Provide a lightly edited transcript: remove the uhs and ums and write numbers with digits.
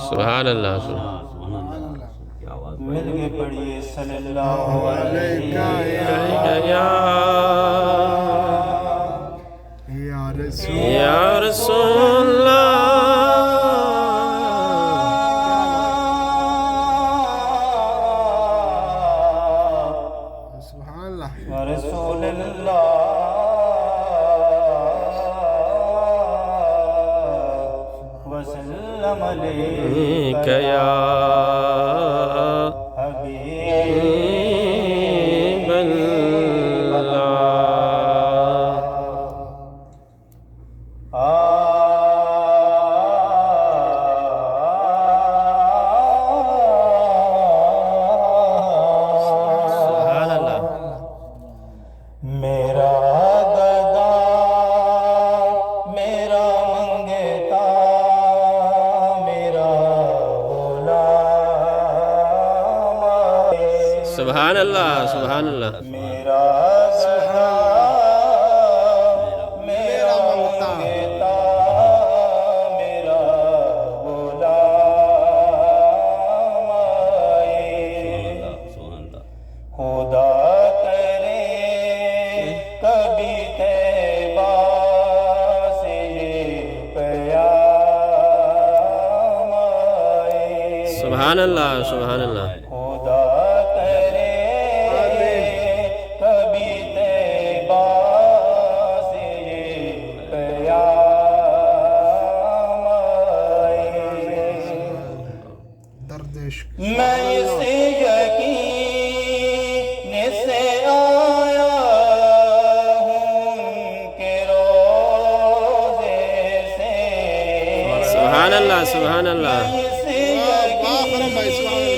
سبحان اللہ مل کے پڑھیے صلی اللہ علیہ یا رسول اللہ سبحان اللہ رسول اللہ وسلم علیک یا حبیب اللہ سبحان اللہ میرا گدا میرا منگتا میرا غلام سبحان اللہ سبحان اللہ میرا گدا میرا منگتا میرا غلام خدا کرے کبھی طیبہ سے یہ پیام آئے سبحان اللہ سبحان اللہ خدا کرے کبھی طیبہ سے یہ پیام آئے درد عشق میں اس یقین سے آیا ہوں کہ روزے سے سبحان اللہ سبحان اللہ اس یقین